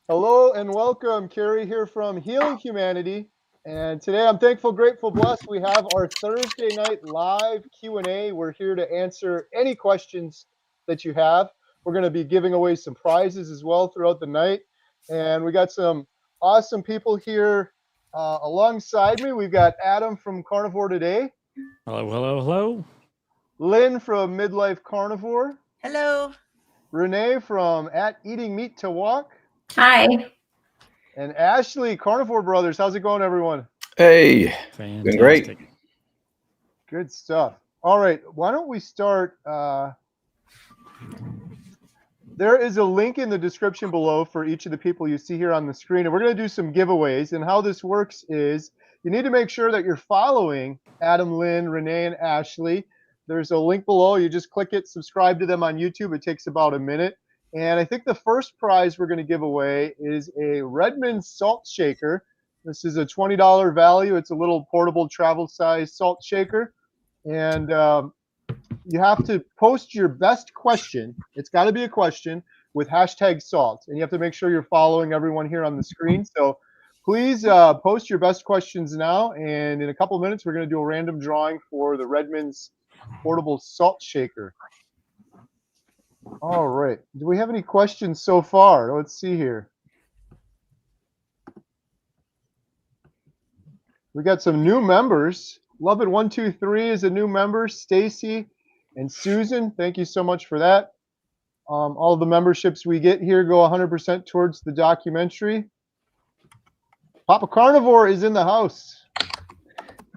Hello and welcome. Kerry here from Healing Humanity. And today I'm thankful, grateful, blessed. We have our Thursday night live Q&A. We're here to answer any questions that you have. We're going to be giving away some prizes as well throughout the night. And we got some awesome people here alongside me. We've got Adam from Carnivore Today, Hello, hello, hello. Lynn from Midlife Carnivore, Hello. Renee from At Eating Meat to Walk, Hi. and Ashley, Carnivore Brothers. How's it going, everyone? Hey, Fantastic. doing great. Good stuff. All right, why don't we start? There is a link in the description below for each of the people you see here on the screen, and we're going to do some giveaways. And how this works is you need to make sure that you're following Adam, Lynn, Renee, and Ashley. There's a link below. You just click it, subscribe to them on YouTube. It takes about a minute. And I think the first prize we're going to give away is a Redmond salt shaker. This is a $20 value. It's a little portable travel size salt shaker. And you have to post your best question. It's got to be a question with hashtag salt. And you have to make sure you're following everyone here on the screen. So please post your best questions now. And in a couple minutes, we're going to do a random drawing for the Redmond's portable salt shaker. All right. Do we have any questions so far? Let's see here. We got some new members. Love It 123 is a new member. Stacy and Susan, thank you so much for that. All the memberships we get here go 100% towards the documentary. Papa Carnivore is in the house.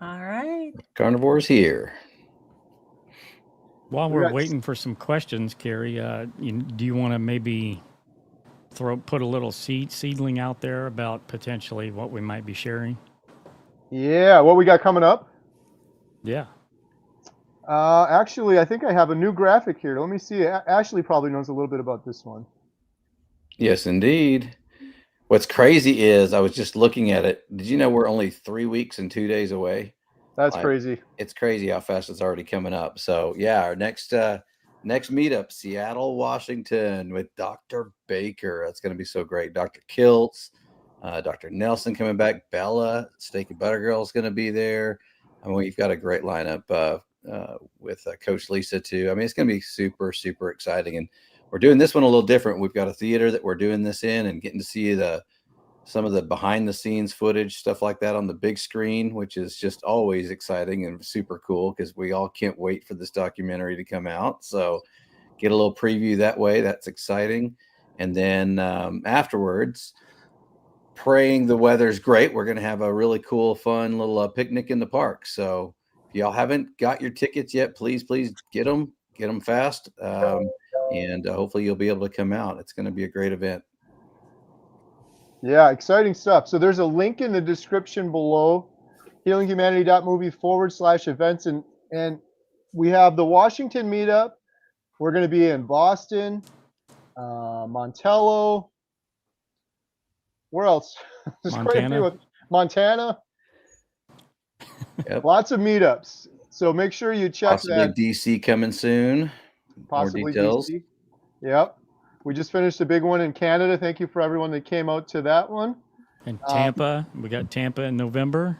All right. Carnivore's here. While we're waiting for some questions, Carrie, do you want to maybe put a little seedling out there about potentially what we might be sharing? Yeah, what we got coming up? Yeah. Actually, I think I have a new graphic here. Let me see. Ashley probably knows a little bit about this one. Yes, indeed. What's crazy is I was just looking at it. Did you know we're only 3 weeks and 2 days away? That's crazy. It's crazy how fast it's already coming up. So yeah, our next meetup, Seattle, Washington, with Dr. Baker. That's going to be so great. Dr. Kiltz, Dr. Nelson coming back. Bella, Steak and Butter Girl is going to be there. I mean, we've got a great lineup with Coach Lisa too. I mean, it's going to be super, super exciting. And we're doing this one a little different. We've got a theater that we're doing this in and getting to see some of the behind the scenes footage, stuff like that on the big screen, which is just always exciting and super cool because we all can't wait for this documentary to come out. So get a little preview that way. That's exciting. And then afterwards, praying the weather's great, we're going to have a really cool, fun little picnic in the park. So if y'all haven't got your tickets yet, please get them fast. And hopefully you'll be able to come out. It's going to be a great event. Yeah, exciting stuff. So there's a link in the description below, healinghumanity.movie/events. And we have the Washington meetup. We're going to be in Boston, Montello. Where else? Montana. Yep. Lots of meetups. So make sure you check Possibly that. DC coming soon. Possibly more details. DC. Yep. We just finished a big one in Canada. Thank you for everyone that came out to that one. And Tampa, we got Tampa in November.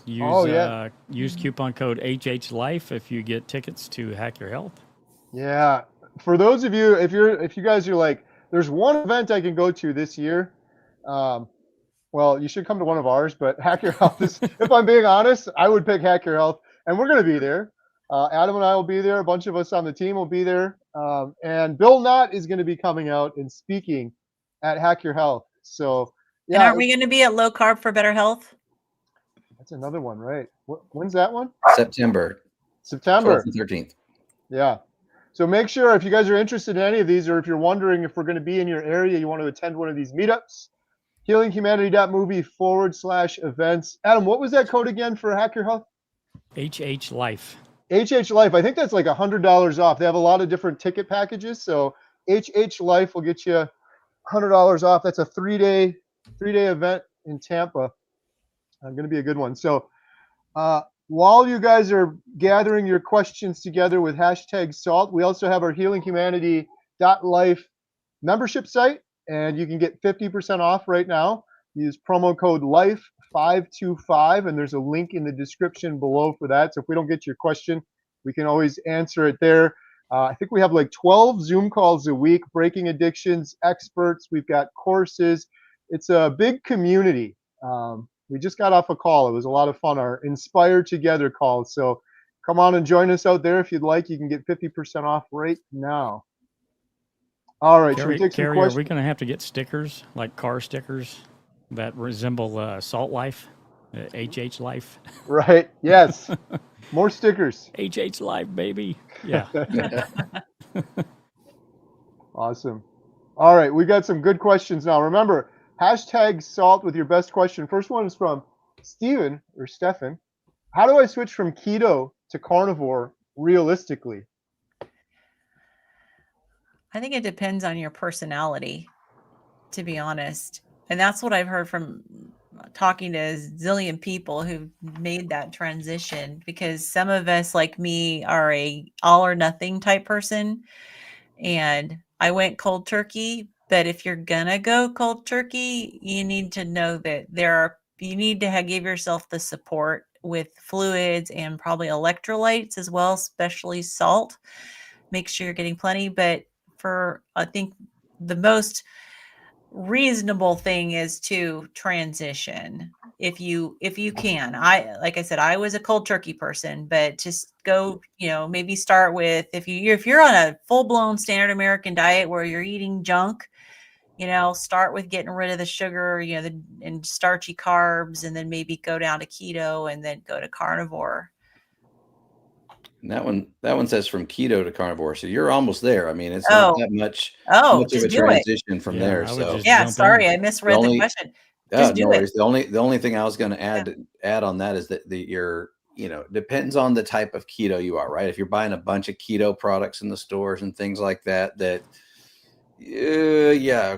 Use coupon code HHLife if you get tickets to Hack Your Health. Yeah. For those of you, if you guys are like, there's one event I can go to this year. Well, you should come to one of ours, but Hack Your Health is, if I'm being honest, I would pick Hack Your Health, and we're going to be there. Adam and I will be there. A bunch of us on the team will be there. And Bill Knott is going to be coming out and speaking at Hack Your Health. So, yeah. And aren't we going to be at Low Carb for Better Health? That's another one, right? When's that one? September 12th and 13th. Yeah. So make sure if you guys are interested in any of these, or if you're wondering if we're going to be in your area, you want to attend one of these meetups, healinghumanity.movie/events. Adam, what was that code again for Hack Your Health? HH Life. HH Life. I think that's like $100 off. They have a lot of different ticket packages. So HH Life will get you $100 off. That's a three-day event in Tampa. Going to be a good one. So while you guys are gathering your questions together with hashtag salt, we also have our healinghumanity.life membership site. and you can get 50% off right now. Use promo code LIFE525, and there's a link in the description below for that. So if we don't get to your question, we can always answer it there. I think we have like 12 Zoom calls a week, breaking addictions experts. We've got courses. It's a big community. We just got off a call. It was a lot of fun, our Inspire Together call. So come on and join us out there if you'd like. You can get 50% off right now. All right, should we take some Carrie, are questions? we going to have to get stickers, like car stickers that resemble Salt Life, HH Life? Right, yes. More stickers. HH Life, baby. Yeah. Awesome. All right, we got some good questions now. Remember, hashtag salt with your best question. First one is from Steven or Stefan. How do I switch from keto to carnivore realistically? I think it depends on your personality, to be honest. And that's what I've heard from talking to a zillion people who've made that transition, because some of us, like me, are a all or nothing type person. And I went cold turkey, but if you're gonna go cold turkey, you need to know that you need to give yourself the support with fluids and probably electrolytes as well, especially salt. Make sure you're getting plenty. But I think the most reasonable thing is to transition if you can. Like I said, I was a cold turkey person, but just go, maybe start with, if you're on a full-blown standard American diet where you're eating junk, start with getting rid of the sugar, and starchy carbs, and then maybe go down to keto and then go to carnivore. And that one says from keto to carnivore, so you're almost there. I mean, it's not that much of a transition from there. So sorry, I misread the question. Just do it. The only thing I was going to add on that is that you're, depends on the type of keto you are, right? If you're buying a bunch of keto products in the stores and things like that,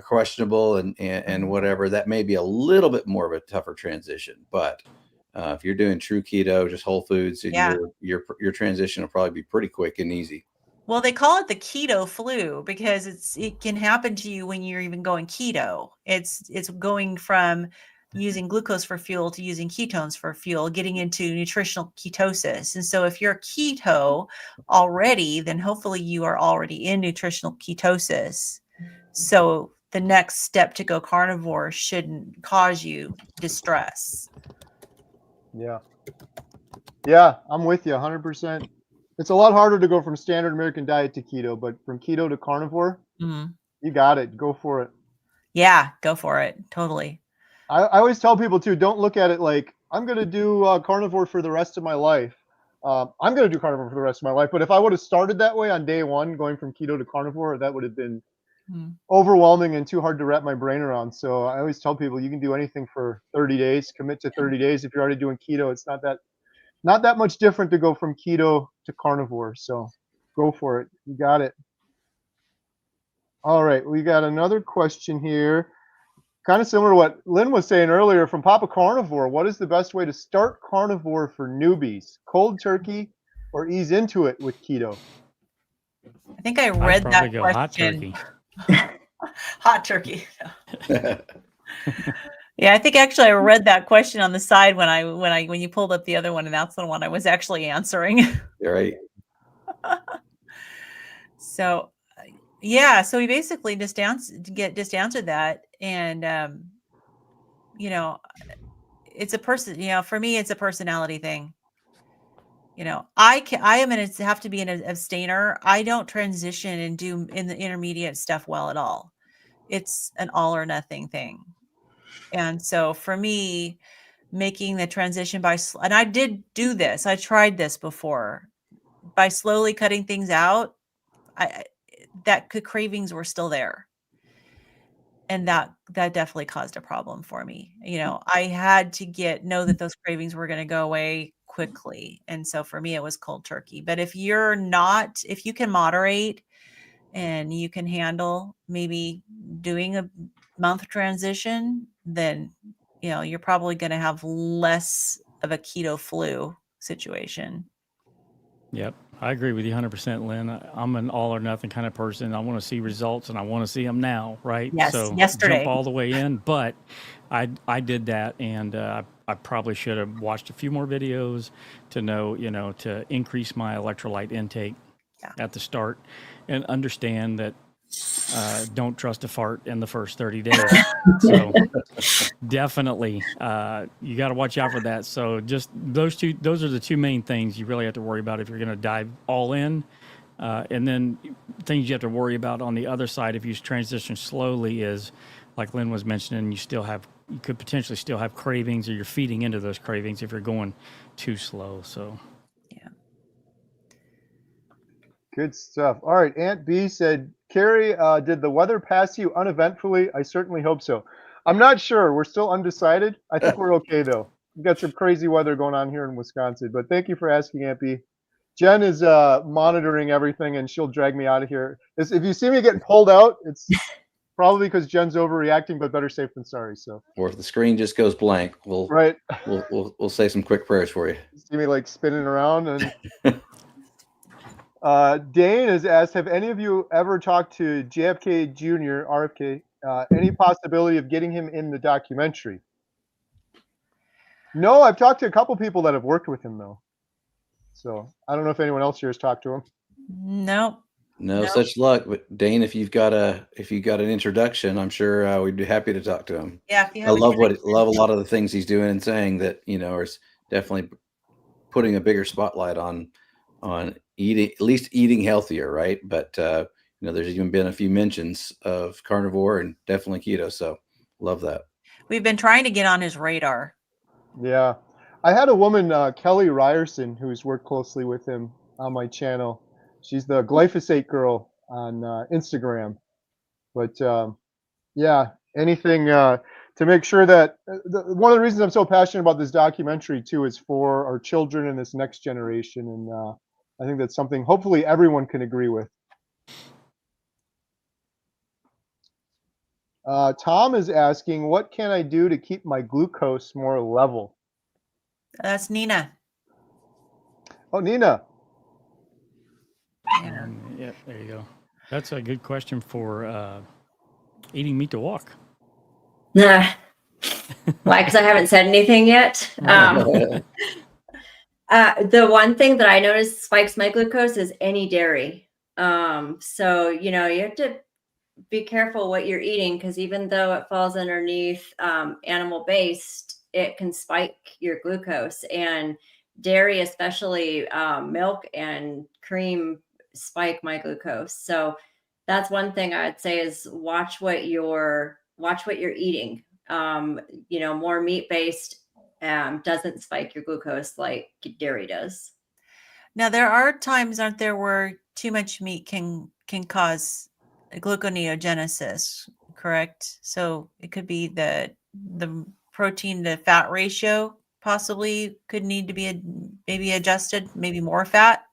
questionable and whatever, that may be a little bit more of a tougher transition, but if you're doing true keto, just whole foods, your transition will probably be pretty quick and easy. Well, they call it the keto flu because it can happen to you when you're even going keto. It's going from using glucose for fuel to using ketones for fuel, getting into nutritional ketosis. And so if you're keto already, then hopefully you are already in nutritional ketosis. So the next step to go carnivore shouldn't cause you distress. Yeah, I'm with you 100%. It's a lot harder to go from standard American diet to keto, but from keto to carnivore, you got it. Go for it. Yeah, go for it. Totally. I always tell people too, don't look at it like I'm going to do carnivore for the rest of my life. I'm going to do carnivore for the rest of my life. But if I would have started that way on day one, going from keto to carnivore, that would have been overwhelming and too hard to wrap my brain around. So I always tell people you can do anything for 30 days, commit to 30 days. If you're already doing keto, it's not that much different to go from keto to carnivore. So go for it. You got it. All right. We got another question here. Kind of similar to what Lynn was saying earlier from Papa Carnivore. What is the best way to start carnivore for newbies? Cold turkey or ease into it with keto? I think I read that question. Hot turkey. Hot turkey. Yeah, I think actually I read that question on the side when you pulled up the other one, and that's the one I was actually answering. You're right. So we basically just answered that, and it's a person. For me, it's a personality thing. I am going to have to be an abstainer. I don't transition and do in the intermediate stuff well at all. It's an all or nothing thing. And so for me, making the transition and I did do this, I tried this before, by slowly cutting things out, cravings were still there. And that definitely caused a problem for me. I had to know that those cravings were going to go away quickly. And so for me, it was cold turkey. But if you can moderate and you can handle maybe doing a month transition, then, you're probably going to have less of a keto flu situation. Yep. I agree with you 100%, Lynn. I'm an all or nothing kind of person. I want to see results and I want to see them now, right? Yes, So yesterday. jump all the way in. But I did that, and I probably should have watched a few more videos to know, to increase my electrolyte intake at the start and understand that don't trust a fart in the first 30 days. So definitely, you got to watch out for that. So just those are the two main things you really have to worry about if you're going to dive all in. And then things you have to worry about on the other side if you transition slowly is, like Lynn was mentioning, you could potentially still have cravings, or you're feeding into those cravings if you're going too slow. So Good stuff. All right, Aunt B said, Carrie, did the weather pass you uneventfully? I certainly hope so. I'm not sure. We're still undecided. I think we're okay, though. We've got some crazy weather going on here in Wisconsin, but thank you for asking, Aunt B. Jen is monitoring everything, and she'll drag me out of here. If you see me getting pulled out, it's probably because Jen's overreacting, but better safe than sorry. So, or if the screen just goes blank, we'll say some quick prayers for you. See me like spinning around. And Dane has asked, have any of you ever talked to JFK Jr., RFK, any possibility of getting him in the documentary? No, I've talked to a couple people that have worked with him, though. So I don't know if anyone else here has talked to him. No such luck. But Dane, if you've got an introduction, I'm sure we'd be happy to talk to him. Yeah, if you have I love a lot of the things he's doing and saying that, is definitely putting a bigger spotlight on eating, at least eating healthier, right? But there's even been a few mentions of carnivore and definitely keto. So love that. We've been trying to get on his radar. Yeah. I had a woman, Kelly Ryerson, who's worked closely with him on my channel. She's the glyphosate girl on Instagram. But anything to make sure that one of the reasons I'm so passionate about this documentary too is for our children and this next generation. And I think that's something hopefully everyone can agree with. Tom is asking, what can I do to keep my glucose more level? That's Nina. Oh, Nina. Yeah, there you go. That's a good question for eating meat to walk. Why? Because I haven't said anything yet. The one thing that I noticed spikes my glucose is any dairy. So, you have to be careful what you're eating, because even though it falls underneath animal-based, it can spike your glucose. And dairy, especially milk and cream, spike my glucose. So that's one thing I'd say is watch what you're eating. More meat-based doesn't spike your glucose like dairy does. Now, there are times, aren't there, where too much meat can cause gluconeogenesis, correct? So it could be the protein to fat ratio possibly could need to be maybe adjusted, maybe more fat.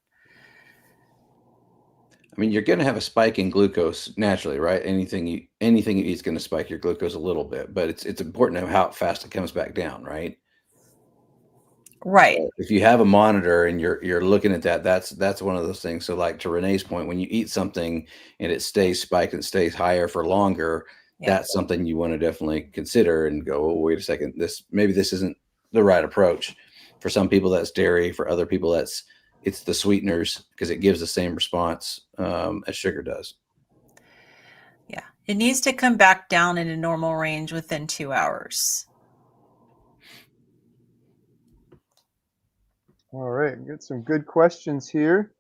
I mean, you're going to have a spike in glucose naturally, right? Anything you eat is going to spike your glucose a little bit, but it's important to know how fast it comes back down, right? Right. So if you have a monitor and you're looking at that, that's one of those things. So like to Renee's point, when you eat something and it stays spiked and stays higher for longer, that's something you want to definitely consider and go, oh, wait a second, this isn't the right approach. For some people, that's dairy. For other people, it's the sweeteners, because it gives the same response as sugar does. Yeah, it needs to come back down in a normal range within 2 hours. All right, get some good questions here.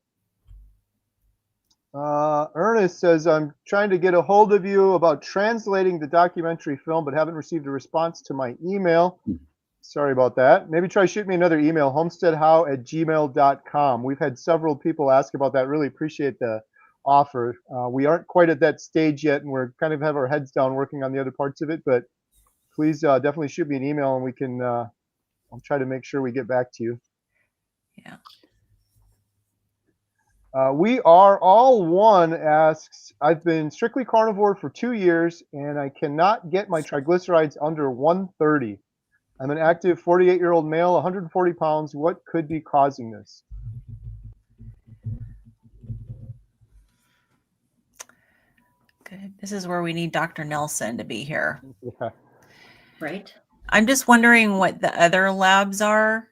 Ernest says, I'm trying to get a hold of you about translating the documentary film, but haven't received a response to my email. Sorry about that. Maybe try shoot me another email, homesteadhow@gmail.com. We've had several people ask about that. Really appreciate the offer. We aren't quite at that stage yet, and we're kind of have our heads down working on the other parts of it, but please definitely shoot me an email, and we can, I'll try to make sure we get back to you. Yeah. We Are All One asks, I've been strictly carnivore for 2 years, and I cannot get my triglycerides under 130. I'm an active 48-year-old male, 140 pounds. What could be causing this? Good. This is where we need Dr. Nelson to be here. Yeah. Right. I'm just wondering what the other labs are.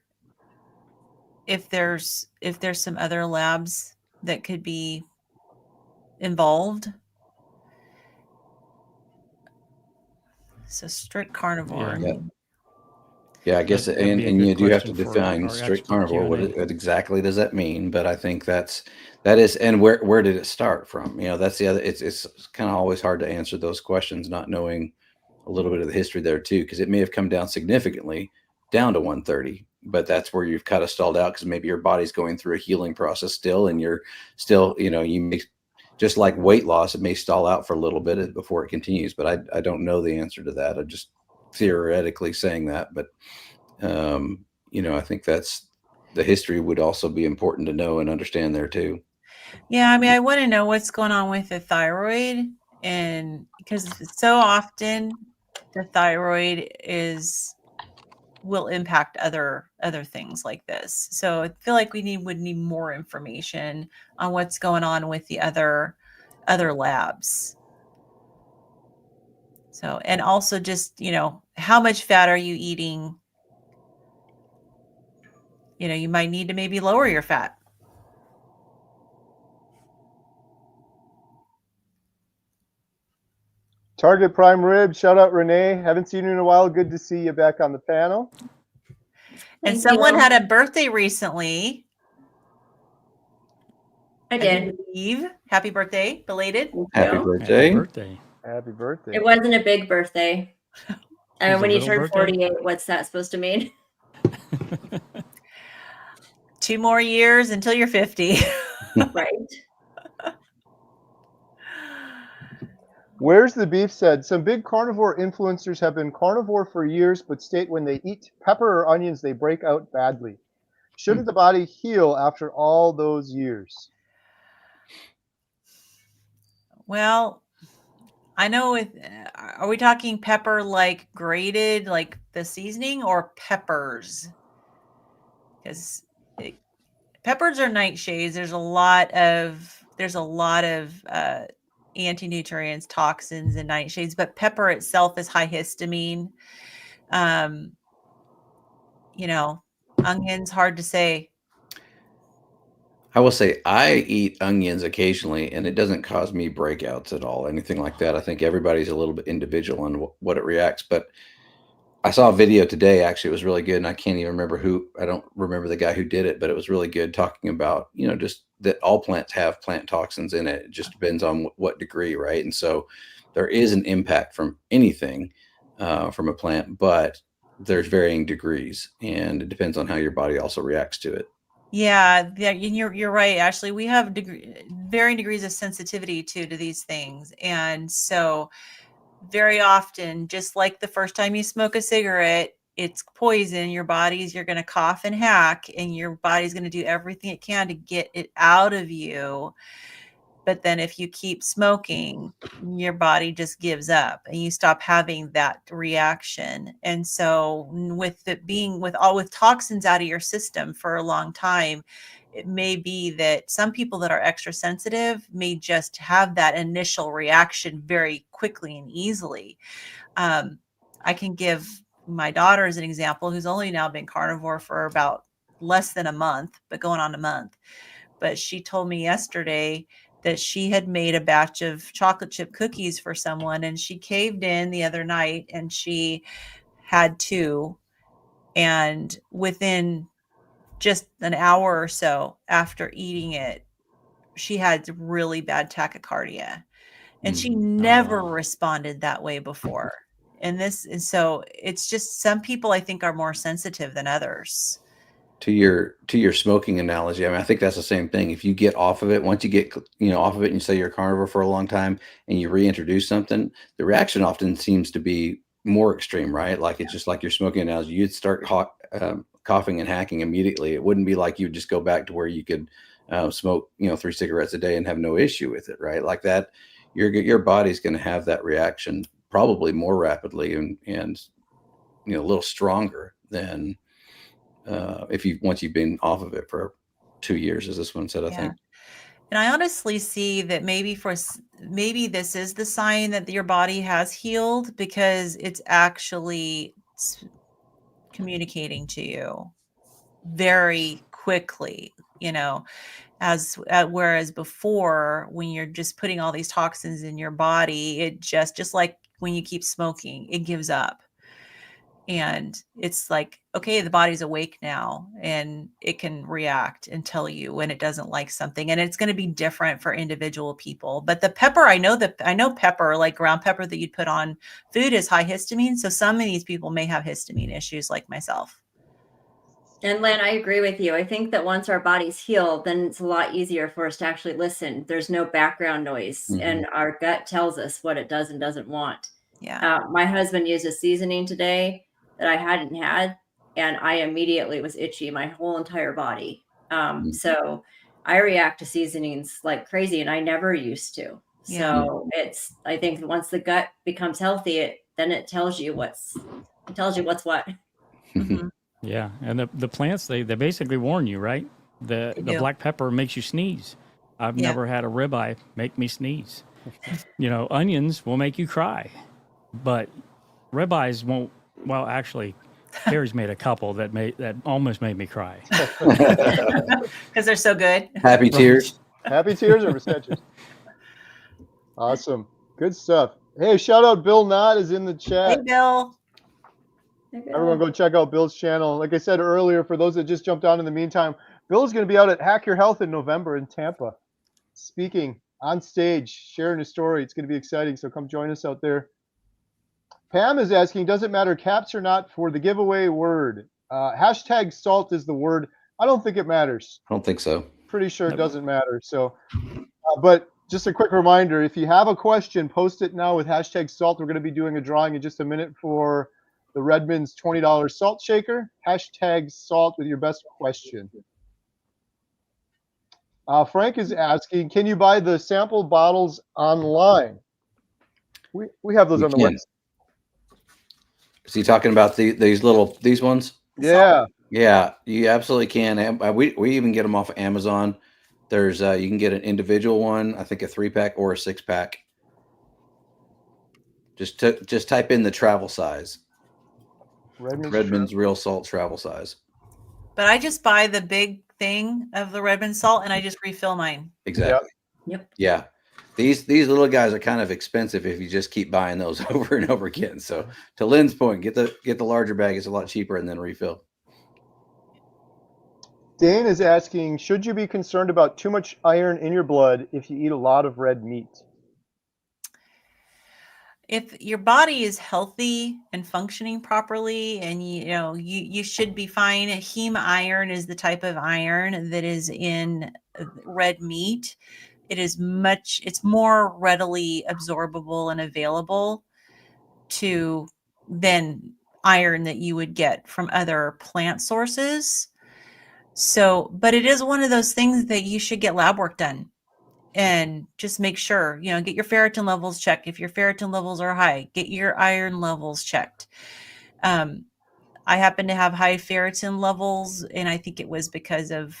If there's some other labs that could be involved. So strict carnivore. Yeah. Yeah, I guess, That'd be a and good you do have to question for define our strict expert carnivore. What, Q&A. what exactly does that mean? But I think that is, and where did it start from? You know, that's the other. It's kind of always hard to answer those questions, not knowing a little bit of the history there too, because it may have come down significantly down to 130, but that's where you've kind of stalled out because maybe your body's going through a healing process still, and you're still, you know, you may, just like weight loss, it may stall out for a little bit before it continues. But I don't know the answer to that. I'm just theoretically saying that, but you know, I think that's the history would also be important to know and understand there too. Yeah, I mean, I want to know what's going on with the thyroid, and because so often the thyroid will impact other things like this. So I feel like would need more information on what's going on with the other labs. So, and also just, you know, how much fat are you eating? You know, you might need to maybe lower your fat. Target Prime Rib, shout out Renee. Haven't seen you in a while. Good to see you back on the panel. And Thank someone you. had a birthday recently. I did. Eve, happy birthday, belated. Thank Happy you. birthday. Happy birthday. Happy birthday. It wasn't a big birthday. Was When it a you little turn birthday? 48, what's that supposed to mean? 2 more years until you're 50. Right. Where's the Beef said, some big carnivore influencers have been carnivore for years, but state when they eat pepper or onions, they break out badly. Shouldn't the body heal after all those years? Well, I know with, are we talking pepper like grated, like the seasoning, or peppers? Because peppers are nightshades. There's a lot of anti-nutrients, toxins in nightshades, but pepper itself is high histamine. You know, onions, hard to say. I will say I eat onions occasionally, and it doesn't cause me breakouts at all, anything like that. I think everybody's a little bit individual on what it reacts. But I saw a video today, actually, it was really good, and I can't even remember I don't remember the guy who did it, but it was really good, talking about, you know, just that all plants have plant toxins in it. It just depends on what degree, right? And so there is an impact from anything from a plant, but there's varying degrees, and it depends on how your body also reacts to it. Yeah, and you're right. Actually, we have varying degrees of sensitivity to these things, and so very often, just like the first time you smoke a cigarette, it's poison. You're going to cough and hack, and your body's going to do everything it can to get it out of you. But then if you keep smoking, your body just gives up and you stop having that reaction. And so with toxins out of your system for a long time, it may be that some people that are extra sensitive may just have that initial reaction very quickly and easily. I can give my daughter as an example, who's only now been carnivore for about less than a month, but going on a month. But she told me yesterday that she had made a batch of chocolate chip cookies for someone, and she caved in the other night and she had 2. And within just an hour or so after eating it, she had really bad tachycardia, and she never responded that way before. And so it's just, some people I think are more sensitive than others. To your smoking analogy, I mean, I think that's the same thing. If you get off of it, once you get, you know, off of it, and you say you're a carnivore for a long time, and you reintroduce something, the reaction often seems to be more extreme, right? Like it's just like your smoking analogy. You'd start coughing and hacking immediately. It wouldn't be like you'd just go back to where you could smoke, you know, 3 cigarettes a day and have no issue with it, right? Like that, your body's going to have that reaction probably more rapidly and you know, a little stronger than once you've been off of it for 2 years, as this one said, I think. And I honestly see that maybe this is the sign that your body has healed, because it's actually communicating to you very quickly, whereas before, when you're just putting all these toxins in your body, it just like when you keep smoking, it gives up. And it's like, okay, the body's awake now, and it can react and tell you when it doesn't like something. And it's going to be different for individual people. But the pepper, I know pepper, like ground pepper that you'd put on food, is high histamine. So some of these people may have histamine issues like myself. And Lynn, I agree with you. I think that once our body's healed, then it's a lot easier for us to actually listen. There's no background noise, and our gut tells us what it does and doesn't want. Yeah. My husband used a seasoning today that I hadn't had, and I immediately was itchy, my whole entire body. So I react to seasonings like crazy, and I never used to. So I think once the gut becomes healthy, then it tells you what's what. Mm-hmm. Yeah, and the plants, they basically warn you, right? The black pepper makes you sneeze. I've never had a ribeye make me sneeze. Onions will make you cry, but ribeyes won't. Well, actually, Carrie's made a couple that almost made me cry. Because they're so good. Happy tears. Happy tears over sketches. Awesome. Good stuff. Hey, shout out Bill Knott is in the chat. Hey, Bill. Everyone go check out Bill's channel. Like I said earlier, for those that just jumped on in the meantime, Bill is going to be out at Hack Your Health in November in Tampa, speaking on stage, sharing his story. It's going to be exciting, so come join us out there. Pam is asking, does it matter caps or not for the giveaway word? Hashtag salt is the word. I don't think it matters. I don't think so. Pretty sure it doesn't matter. So, but just a quick reminder, if you have a question, post it now with hashtag salt. We're going to be doing a drawing in just a minute for the Redmond's $20 salt shaker. Hashtag salt with your best question. Frank is asking, can you buy the sample bottles online? We have those on the website. Is he talking about these ones? Yeah. Yeah, you absolutely can. We even get them off of Amazon. There's you can get an individual one, I think a 3-pack or a 6-pack. Just type in the travel size. Redmond's real salt travel size. But I just buy the big thing of the Redmond salt, and I just refill mine. Exactly. Yep. Yeah. These little guys are kind of expensive if you just keep buying those over and over again. So to Lynn's point, get the larger bag. It's a lot cheaper, and then refill. Dane is asking, should you be concerned about too much iron in your blood if you eat a lot of red meat? If your body is healthy and functioning properly, and you should be fine. Heme iron is the type of iron that is in red meat. It's more readily absorbable and available than iron that you would get from other plant sources. So, but it is one of those things that you should get lab work done. And just make sure, get your ferritin levels checked. If your ferritin levels are high, get your iron levels checked. I happen to have high ferritin levels, and I think it was because of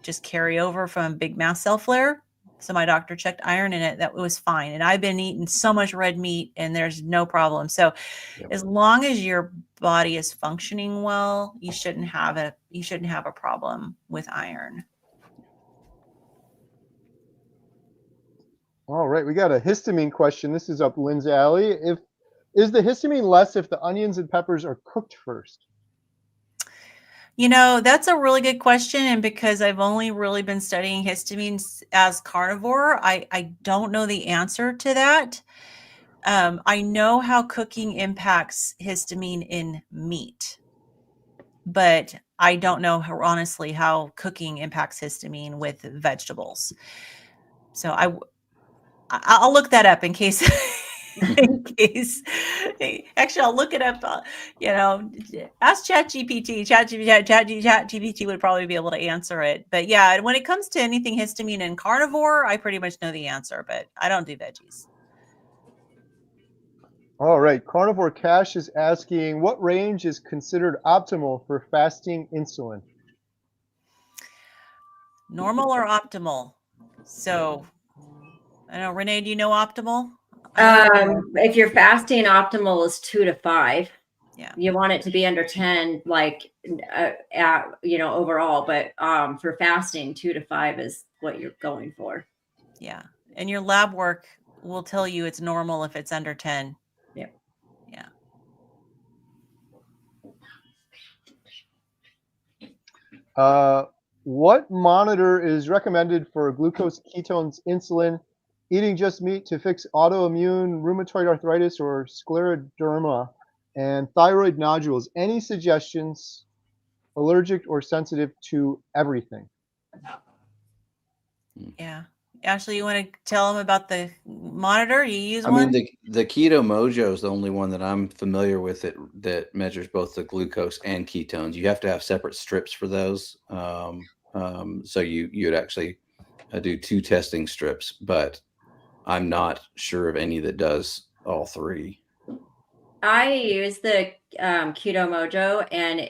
just carryover from big mast cell flare. So my doctor checked iron in it. That was fine. And I've been eating so much red meat, and there's no problem. So as long as your body is functioning well, you shouldn't have a problem with iron. All right, we got a histamine question. This is up Lynn's alley. Is the histamine less if the onions and peppers are cooked first? That's a really good question. And because I've only really been studying histamines as carnivore, I don't know the answer to that. I know how cooking impacts histamine in meat, but I don't know honestly how cooking impacts histamine with vegetables. So I'll look that up in case. Actually, I'll look it up. Ask ChatGPT. ChatGPT would probably be able to answer it. But yeah, when it comes to anything histamine and carnivore, I pretty much know the answer. But I don't do veggies. All right, Carnivore Cash is asking, what range is considered optimal for fasting insulin? Normal or optimal? So I know, Renee, do you know optimal? If you're fasting, optimal is 2 to 5. Yeah. You want it to be under 10, like, overall, but for fasting, 2 to 5 is what you're going for. Yeah. And your lab work will tell you it's normal if it's under 10. Yeah. Yeah. What monitor is recommended for glucose, ketones, insulin, eating just meat to fix autoimmune rheumatoid arthritis or scleroderma, and thyroid nodules? Any suggestions? Allergic or sensitive to everything? Yeah. Ashley, you want to tell them about the monitor? You use I one? mean, the Keto Mojo is the only one that I'm familiar with that measures both the glucose and ketones. You have to have separate strips for those. So you'd actually do 2 testing strips, but I'm not sure of any that does all 3. I use the Keto Mojo, and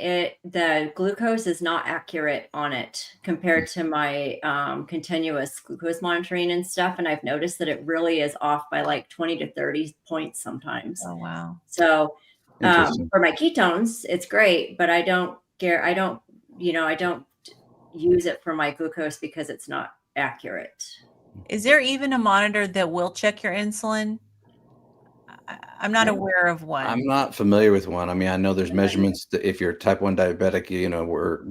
the glucose is not accurate on it compared to my continuous glucose monitoring and stuff. And I've noticed that it really is off by like 20 to 30 points sometimes. Oh, wow. So Interesting. for my ketones, it's great, but I don't use it for my glucose because it's not accurate. Is there even a monitor that will check your insulin? I'm not aware of one. I'm not familiar with one. I mean, I know there's measurements that if you're type 1 diabetic, where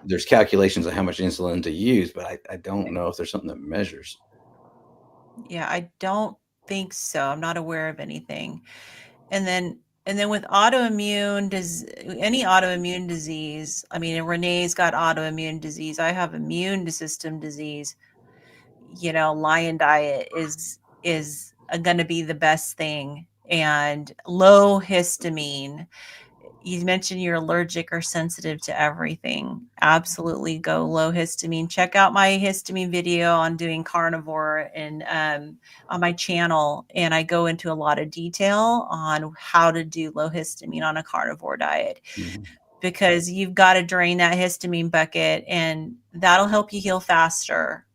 there's calculations of how much insulin to use, but I don't know if there's something that measures. Yeah, I don't think so. I'm not aware of anything. And then with autoimmune, any autoimmune disease, I mean, Renee's got autoimmune disease. I have immune system disease. Lion diet is going to be the best thing. And low histamine. You mentioned you're allergic or sensitive to everything. Absolutely go low histamine. Check out my histamine video on doing carnivore and on my channel. And I go into a lot of detail on how to do low histamine on a carnivore diet. Mhm. Because you've got to drain that histamine bucket, and that'll help you heal faster.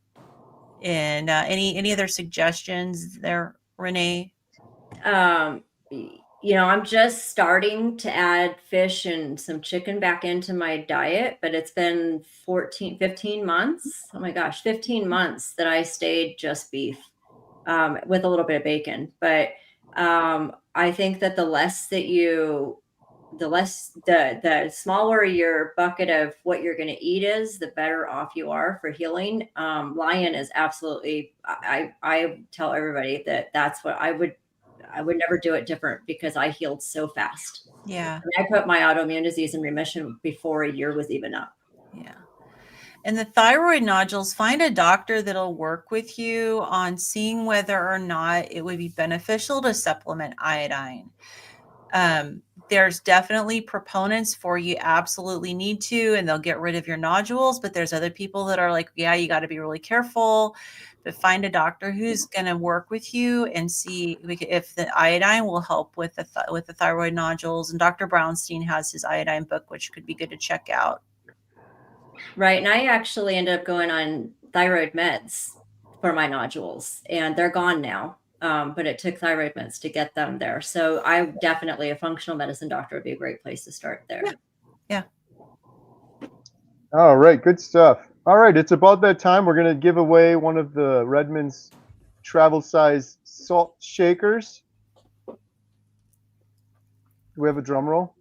And any other suggestions there, Renee? I'm just starting to add fish and some chicken back into my diet, but it's been 15 months. Oh my gosh, 15 months that I stayed just beef with a little bit of bacon. But I think that the smaller your bucket of what you're going to eat is, the better off you are for healing. Lion is absolutely, I tell everybody that's what I would never do it different because I healed so fast. Yeah. I put my autoimmune disease in remission before a year was even up. Yeah. And the thyroid nodules, find a doctor that'll work with you on seeing whether or not it would be beneficial to supplement iodine. There's definitely proponents for you absolutely need to, and they'll get rid of your nodules. But there's other people that are like, yeah, you got to be really careful. But find a doctor who's going to work with you and see if the iodine will help with the thyroid nodules. And Dr. Brownstein has his iodine book, which could be good to check out. Right. And I actually ended up going on thyroid meds for my nodules, and they're gone now. But it took thyroid meds to get them there. So a functional medicine doctor would be a great place to start there. Yeah. All right, good stuff. All right, it's about that time. We're going to give away one of the Redmond's travel size salt shakers. Do we have a drum roll?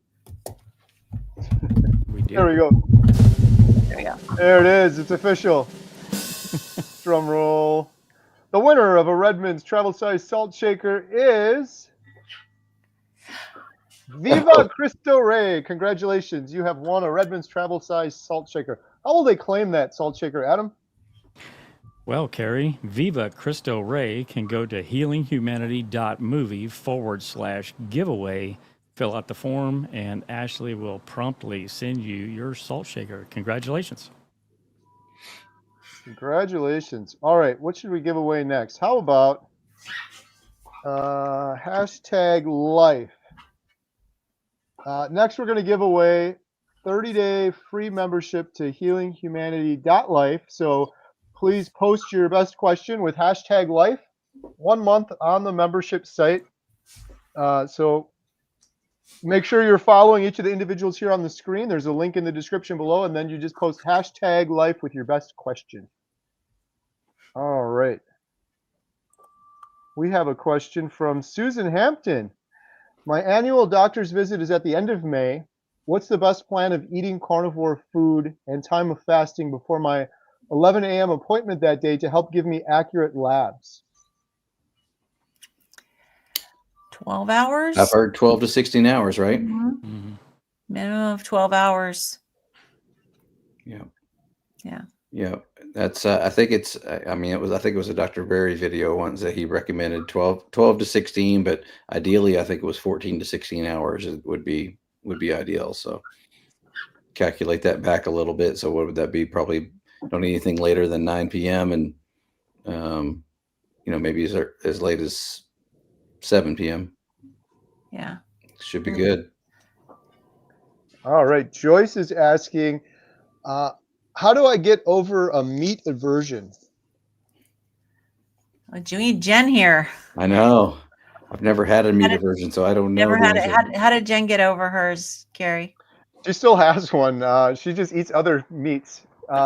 We do. There we go. There we go. There it is. It's official. Drum roll. The winner of a Redmond's travel size salt shaker is Viva Cristo Rey. Congratulations. You have won a Redmond's travel size salt shaker. How will they claim that salt shaker, Adam? Well, Carrie, Viva Cristo Rey can go to healinghumanity.movie/giveaway, fill out the form, and Ashley will promptly send you your salt shaker. Congratulations. Congratulations. All right, what should we give away next? How about #life? Next, we're going to give away 30-day free membership to healinghumanity.life. So please post your best question with hashtag life 1 month on the membership site. So make sure you're following each of the individuals here on the screen. There's a link in the description below, and then you just post hashtag life with your best question. All right. We have a question from Susan Hampton. My annual doctor's visit is at the end of May. What's the best plan of eating carnivore food and time of fasting before my 11 a.m. appointment that day to help give me accurate labs? 12 hours? I've heard 12 to 16 hours, right? Mm-hmm. Minimum of 12 hours. Yeah. Yeah. Yeah. That's, I think it was a Dr. Berry video once that he recommended 12 to 16, but ideally I think it was 14 to 16 hours would be ideal. So calculate that back a little bit. So what would that be? Probably don't eat anything later than 9 p.m. and, maybe as late as 7 p.m. Yeah. Should be good. All right. Joyce is asking, how do I get over a meat aversion? You need Jen here. I know. I've never had a meat aversion, so I don't know. Never had it. How did Jen get over hers, Carrie? She still has one. She just eats other meats.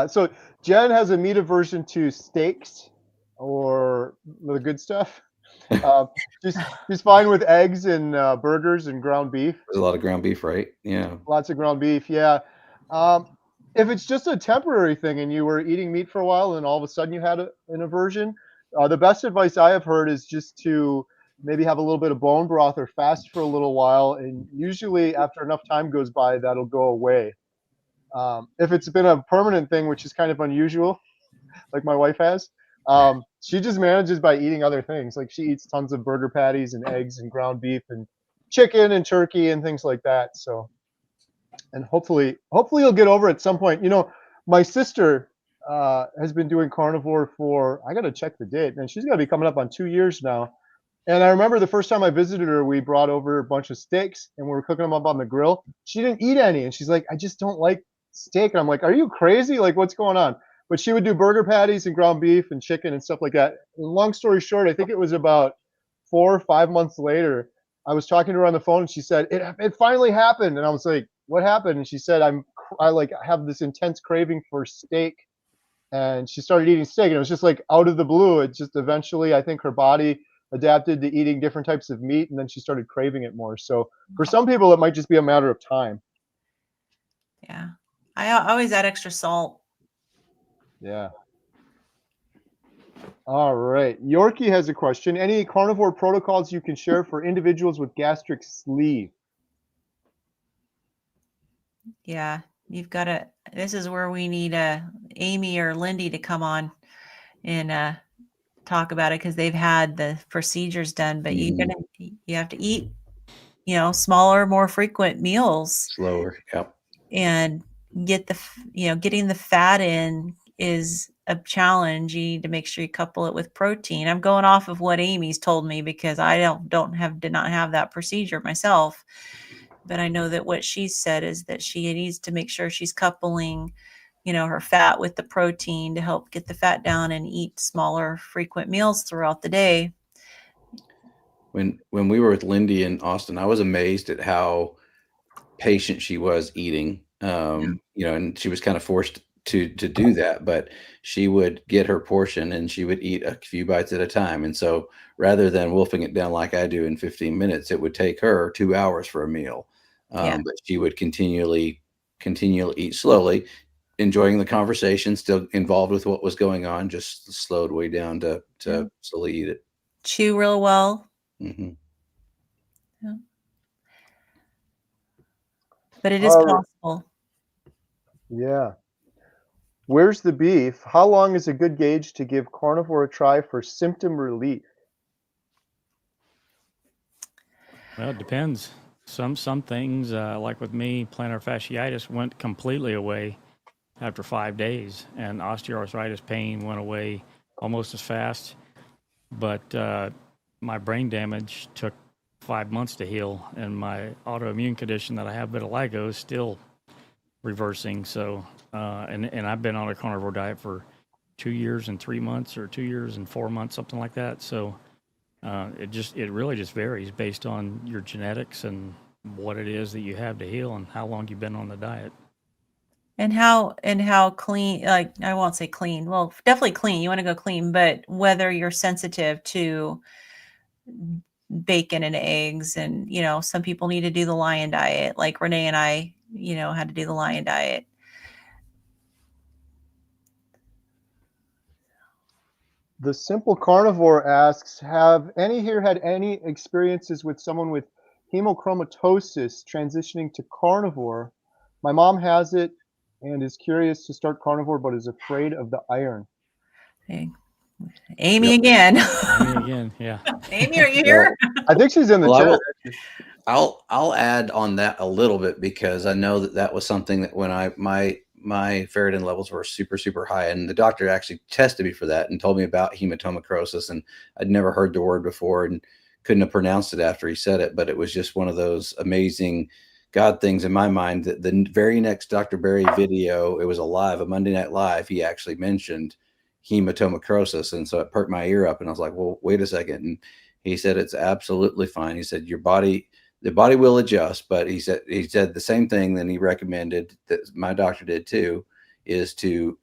So Jen has a meat aversion to steaks or the good stuff. She's fine with eggs and burgers and ground beef. There's a lot of ground beef, right? Yeah. Lots of ground beef, yeah. If it's just a temporary thing and you were eating meat for a while and all of a sudden you had an aversion, the best advice I have heard is just to maybe have a little bit of bone broth or fast for a little while. And usually after enough time goes by, that'll go away. If it's been a permanent thing, which is kind of unusual, like my wife has, she just manages by eating other things. Like she eats tons of burger patties and eggs and ground beef and chicken and turkey and things like that. So, and hopefully you'll get over it at some point. My sister has been doing carnivore for, I got to check the date, and she's got to be coming up on 2 years now. And I remember the first time I visited her, we brought over a bunch of steaks and we were cooking them up on the grill. She didn't eat any. And she's like, I just don't like steak. And I'm like, are you crazy? Like, what's going on? But she would do burger patties and ground beef and chicken and stuff like that. And long story short, I think it was about 4 or 5 months later, I was talking to her on the phone and she said, it finally happened. And I was like, what happened? And she said, I like have this intense craving for steak. And she started eating steak, and it was just like out of the blue. It just eventually, I think her body adapted to eating different types of meat, and then she started craving it more. So for some people, it might just be a matter of time. Yeah. I always add extra salt. Yeah. All right. Yorkie has a question. Any carnivore protocols you can share for individuals with gastric sleeve? Yeah. You've got to, this is where we need Amy or Lindy to come on and talk about it, because they've had the procedures done, but you have to eat, smaller, more frequent meals. Slower. Yep. And get getting the fat in is a challenge. You need to make sure you couple it with protein. I'm going off of what Amy's told me because I did not have that procedure myself. But I know that what she said is that she needs to make sure she's coupling, her fat with the protein to help get the fat down and eat smaller, frequent meals throughout the day. When we were with Lindy in Austin, I was amazed at how patient she was eating. And she was kind of forced to do that, but she would get her portion and she would eat a few bites at a time. And so rather than wolfing it down like I do in 15 minutes, it would take her 2 hours for a meal. But she would continually eat slowly, enjoying the conversation, still involved with what was going on, just slowed way down to slowly eat it. Chew real well. Mm-hmm. Yeah. But it is possible. Yeah. Where's the beef? How long is a good gauge to give carnivore a try for symptom relief? Well, it depends. Some things, like with me, plantar fasciitis went completely away after 5 days, and osteoarthritis pain went away almost as fast. But my brain damage took 5 months to heal, and my autoimmune condition that I have, vitiligo, is still reversing. So, and I've been on a carnivore diet for 2 years and 3 months or 2 years and 4 months, something like that. So it really just varies based on your genetics and what it is that you have to heal and how long you've been on the diet. And how clean, like I won't say clean, well, definitely clean. You want to go clean, but whether you're sensitive to bacon and eggs, and some people need to do the lion diet, like Renee and I, had to do the lion diet. The Simple Carnivore asks, have any here had any experiences with someone with hemochromatosis transitioning to carnivore? My mom has it and is curious to start carnivore, but is afraid of the iron. Hey, Amy again. Amy again, yeah. Amy, are you here? I think she's in the Well, chat. I'll add on that a little bit, because I know that was something that when my ferritin levels were super, super high, and the doctor actually tested me for that and told me about hematochromatosis, and I'd never heard the word before and couldn't have pronounced it after he said it, but it was just one of those amazing God things in my mind. That the very next Dr. Berry video, it was a Monday Night Live, he actually mentioned hematochromatosis, and so it perked my ear up, and I was like, well, wait a second. And he said it's absolutely fine. He said the body will adjust, but he said the same thing. Then he recommended, that my doctor did too, is to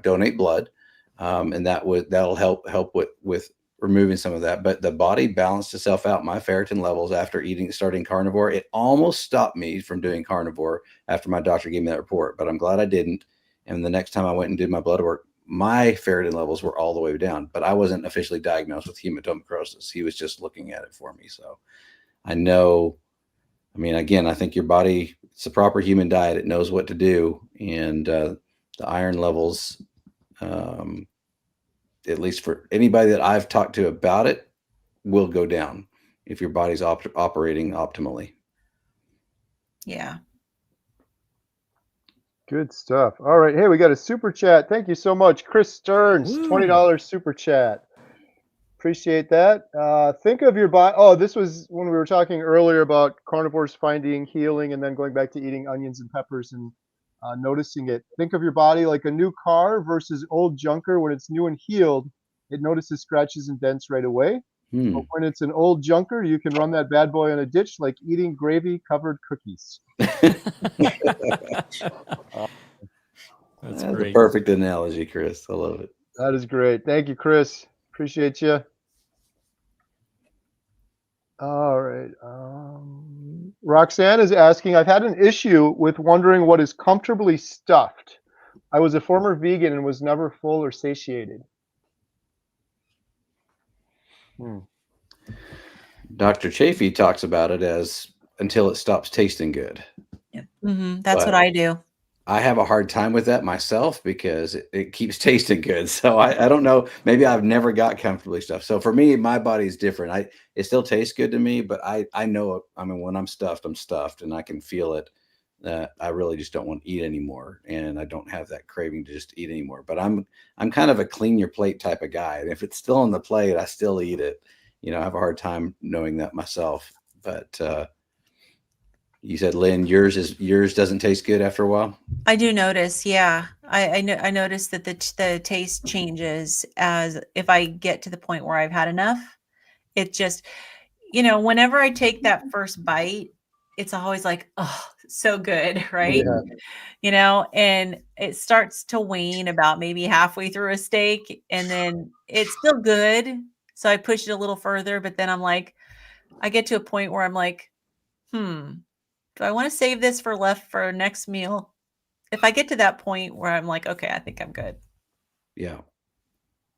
donate blood, and that'll help with removing some of that. But the body balanced itself out. My ferritin levels after starting carnivore, it almost stopped me from doing carnivore after my doctor gave me that report, but I'm glad I didn't. And the next time I went and did my blood work, my ferritin levels were all the way down, but I wasn't officially diagnosed with hematochromatosis. He was just looking at it for me. So I know, again, I think your body, it's a proper human diet. It knows what to do. And the iron levels, at least for anybody that I've talked to about it, will go down if your body's operating optimally. Yeah. Good stuff. All right. Hey, we got a super chat. Thank you so much. Chris Stearns, Woo. $20 super chat. Appreciate that. Think of your body. Oh, this was when we were talking earlier about carnivores finding healing and then going back to eating onions and peppers and noticing it. Think of your body like a new car versus old junker. When it's new and healed, it notices scratches and dents right away. But when it's an old junker, you can run that bad boy in a ditch like eating gravy-covered cookies. That's a great. perfect analogy, Chris. I love it. That is great. Thank you, Chris. Appreciate you. All right. Roxanne is asking, I've had an issue with wondering what is comfortably stuffed. I was a former vegan and was never full or satiated. Dr. Chafee talks about it as until it stops tasting good. Yeah. That's what I do. I have a hard time with that myself because it keeps tasting good. So I don't know. Maybe I've never got comfortably stuffed. So for me, my body's different. It still tastes good to me, but I know, when I'm stuffed, and I can feel it. I really just don't want to eat anymore, and I don't have that craving to just eat anymore. But I'm kind of a clean your plate type of guy, and if it's still on the plate, I still eat it. I have a hard time knowing that myself. But you said, Lynn, yours doesn't taste good after a while. I do notice, yeah. I notice that the taste changes as if I get to the point where I've had enough. It just, whenever I take that first bite, it's always like, oh, so good, right? Yeah. And it starts to wane about maybe halfway through a steak, and then it's still good. So I push it a little further, but then I'm like, I get to a point where I'm like, do I want to save this for next meal? If I get to that point where I'm like, okay, I think I'm good. Yeah.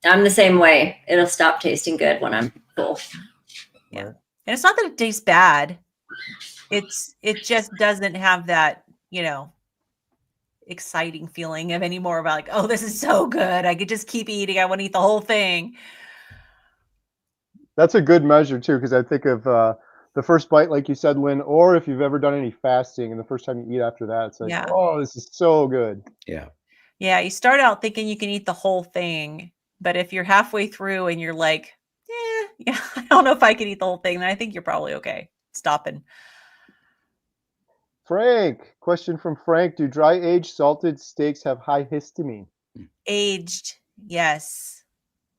I'm the same way. It'll stop tasting good when I'm full. Yeah. And it's not that it tastes bad. It just doesn't have that, exciting feeling of anymore about like, oh, this is so good. I could just keep eating. I want to eat the whole thing. That's a good measure too, because I think of the first bite, like you said, Lynn, or if you've ever done any fasting and the first time you eat after that, it's like, oh, this is so good. Yeah. Yeah. You start out thinking you can eat the whole thing, but if you're halfway through and you're like, yeah, I don't know if I can eat the whole thing, then I think you're probably okay stopping. Frank, question from Frank. Do dry aged salted steaks have high histamine? Aged, Yes.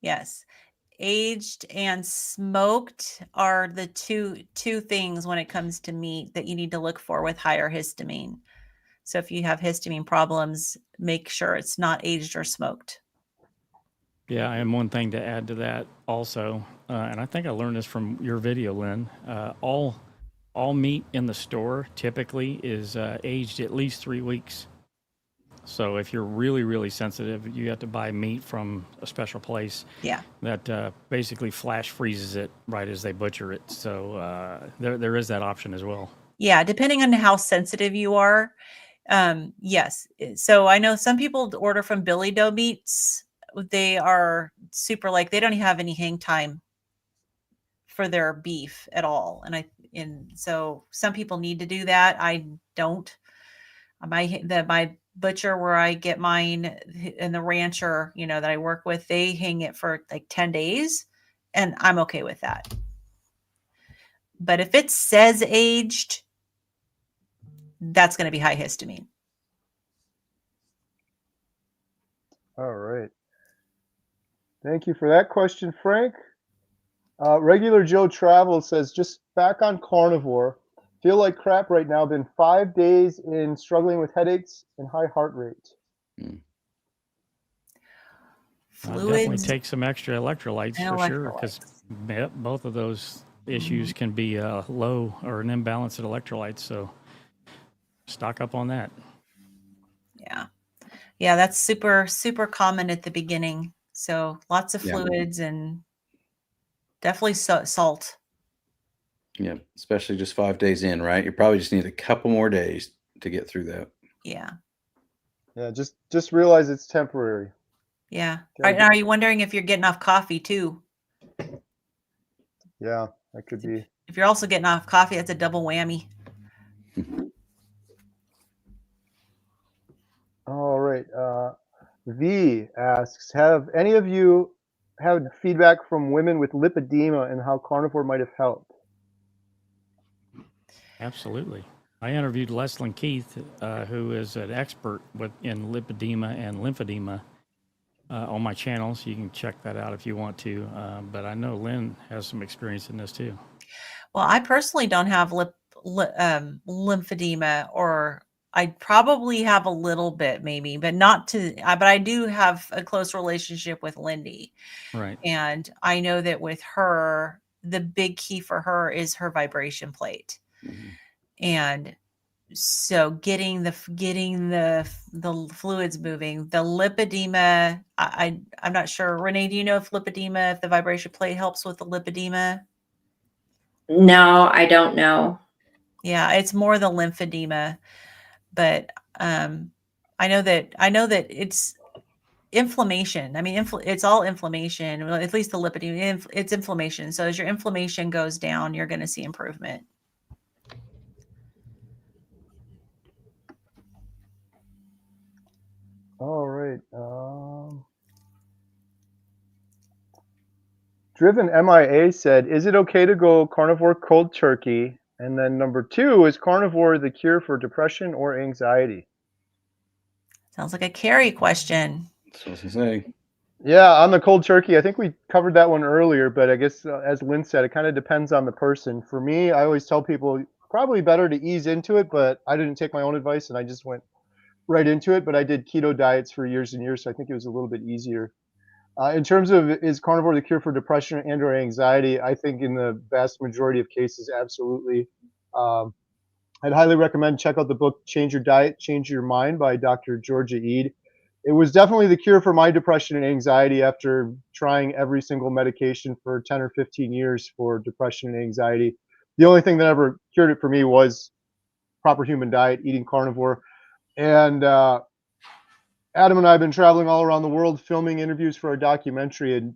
Yes. Aged and smoked are the two things when it comes to meat that you need to look for with higher histamine. So if you have histamine problems, make sure it's not aged or smoked. Yeah, and one thing to add to that also, and I think I learned this from your video, Lynn. All meat in the store typically is aged at least 3 weeks. So if you're really, really sensitive, you have to buy meat from a special place Yeah. that basically flash freezes it right as they butcher it. So there is that option as well. Yeah, depending on how sensitive you are. Yes. So I know some people order from Billy Doe Meats. They are super they don't have any hang time for their beef at all. And so some people need to do that. I don't. My butcher where I get mine and the rancher, that I work with, they hang it for like 10 days and I'm okay with that. But if it says aged, that's going to be high histamine. All right. Thank you for that question, Frank. Regular Joe Travel says, just back on carnivore. Feel like crap right now. Been 5 days in struggling with headaches and high heart rate. Definitely Fluids. take some extra electrolytes and for sure, because electrolytes. both of those issues can be low or an imbalance in electrolytes. So stock up on that. Yeah. Yeah, that's super, super common at the beginning. So lots of fluids and definitely salt. Yeah, especially just 5 days in, right? You probably just need a couple more days to get through that. Yeah. Yeah, just realize it's temporary. Yeah. Are you wondering if you're getting off coffee too? Yeah, that could be. If you're also getting off coffee, that's a double whammy. All right. V asks, have any of you had feedback from women with lipedema and how carnivore might have helped? Absolutely. I interviewed Leslyn Keith, who is an expert in lipedema and lymphedema on my channel, so you can check that out if you want to. But I know Lynn has some experience in this too. Well, I personally don't have lymphedema, or I probably have a little bit maybe, but not to, but I do have a close relationship with Lindy. Right. And I know that with her, the big key for her is her vibration plate. And so getting the fluids moving, the lipedema, I'm not sure. Renee, do you know if the vibration plate helps with the lipedema? No, I don't know. Yeah, it's more the lymphedema, but I know that it's inflammation. I mean, it's all inflammation. Well, at least the lipedema, it's inflammation. So as your inflammation goes down, you're going to see improvement. All right. Driven MIA said, is it okay to go carnivore cold turkey? And then number 2, is carnivore the cure for depression or anxiety? Sounds like a Carrie question. That's what I was gonna say. Yeah, on the cold turkey, I think we covered that one earlier, but I guess as Lynn said, it kind of depends on the person. For me, I always tell people probably better to ease into it, but I didn't take my own advice and I just went right into it. But I did keto diets for years and years, so I think it was a little bit easier. In terms of is carnivore the cure for depression and or anxiety, I think in the vast majority of cases, absolutely. I'd highly recommend check out the book Change Your Diet, Change Your Mind by Dr. Georgia Ede. It was definitely the cure for my depression and anxiety after trying every single medication for 10 or 15 years for depression and anxiety. The only thing that ever cured it for me was proper human diet, eating carnivore. And Adam and I have been traveling all around the world filming interviews for our documentary, and